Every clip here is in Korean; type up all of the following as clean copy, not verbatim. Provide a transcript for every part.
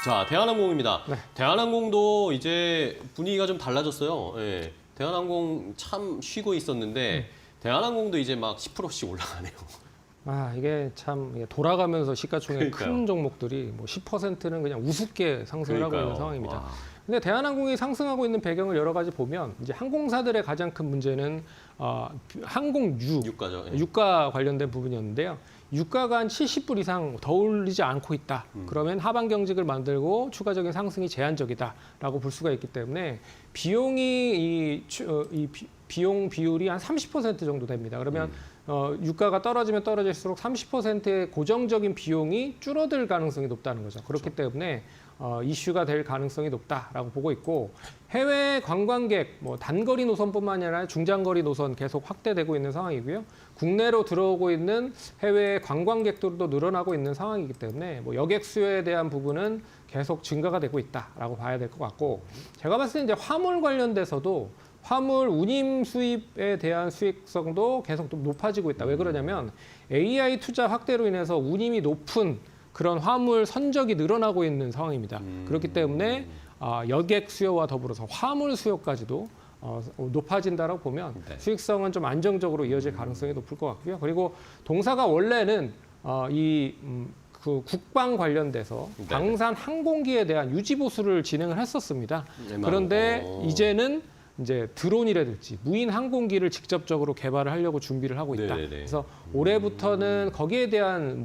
자, 대한항공입니다. 네. 대한항공도 이제 분위기가 좀 달라졌어요. 예. 대한항공 참 쉬고 있었는데 대한항공도 이제 막 10%씩 올라가네요. 이게 참 이게 돌아가면서 시가총액 그러니까요. 큰 종목들이 뭐 10%는 그냥 우습게 상승을 하고 있는 상황입니다. 와. 근데 대한항공이 상승하고 있는 배경을 여러 가지 보면 이제 항공사들의 가장 큰 문제는 항공유, 유가죠. 예. 유가 관련된 부분이었는데요. 유가가 한 70불 이상 더 오르지 않고 있다. 그러면 하반 경직을 만들고 추가적인 상승이 제한적이다라고 볼 수가 있기 때문에 비용이 비용 비율이 한 30% 정도 됩니다. 그러면 유가가 떨어지면 떨어질수록 30%의 고정적인 비용이 줄어들 가능성이 높다는 거죠. 그렇기 때문에 이슈가 될 가능성이 높다라고 보고 있고 해외 관광객, 뭐 단거리 노선뿐만 아니라 중장거리 노선 계속 확대되고 있는 상황이고요. 국내로 들어오고 있는 해외 관광객들도 늘어나고 있는 상황이기 때문에 뭐 여객 수요에 대한 부분은 계속 증가가 되고 있다라고 봐야 될 것 같고 제가 봤을 때 이제 화물 관련돼서도 화물 운임 수입에 대한 수익성도 계속 좀 높아지고 있다. 왜 그러냐면 AI 투자 확대로 인해서 운임이 높은 그런 화물 선적이 늘어나고 있는 상황입니다. 그렇기 때문에 여객 수요와 더불어서 화물 수요까지도 높아진다라고 보면 네. 수익성은 좀 안정적으로 이어질 가능성이 높을 것 같고요. 그리고 동사가 원래는 그 국방 관련돼서 네. 방산 항공기에 대한 유지 보수를 진행을 했었습니다. 네, 그런데 이제는 이제 드론이라든지 무인 항공기를 직접적으로 개발을 하려고 준비를 하고 있다. 네네네. 그래서 올해부터는 거기에 대한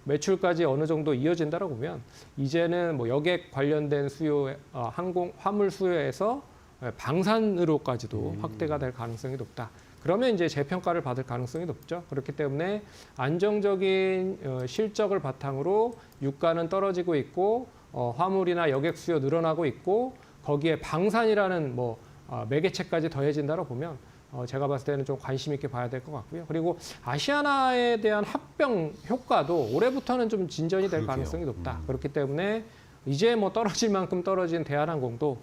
매출까지 어느 정도 이어진다라고 보면 이제는 뭐 여객 관련된 수요, 항공 화물 수요에서 방산으로까지도 확대가 될 가능성이 높다. 그러면 이제 재평가를 받을 가능성이 높죠. 그렇기 때문에 안정적인 실적을 바탕으로 유가는 떨어지고 있고 화물이나 여객 수요 늘어나고 있고 거기에 방산이라는 매개체까지 더해진다고 보면 제가 봤을 때는 좀 관심 있게 봐야 될 것 같고요. 그리고 아시아나에 대한 합병 효과도 올해부터는 좀 진전이 될 가능성이 높다. 그렇기 때문에 이제 뭐 떨어질 만큼 떨어진 대한항공도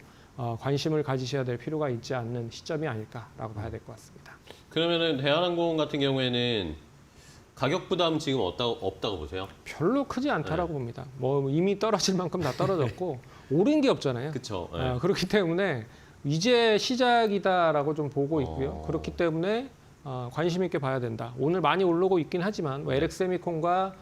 관심을 가지셔야 될 필요가 있지 않는 시점이 아닐까라고 봐야 될 것 같습니다. 그러면은 대한항공 같은 경우에는 가격 부담 지금 없다고 보세요? 별로 크지 않다라고 봅니다. 뭐 이미 떨어질 만큼 다 떨어졌고 오른 게 없잖아요. 그렇죠. 그렇기 때문에 이제 시작이다라고 좀 보고 있고요. 그렇기 때문에 관심 있게 봐야 된다. 오늘 많이 오르고 있긴 하지만 뭐 LX세미콘과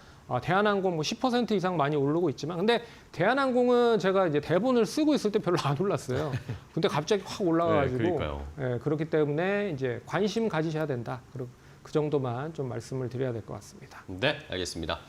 대한항공 10% 이상 많이 오르고 있지만 근데 대한항공은 제가 이제 대본을 쓰고 있을 때 별로 안 올랐어요. 근데 갑자기 확 올라가가지고 그렇기 때문에 이제 관심 가지셔야 된다. 그 정도만 좀 말씀을 드려야 될 것 같습니다. 네, 알겠습니다.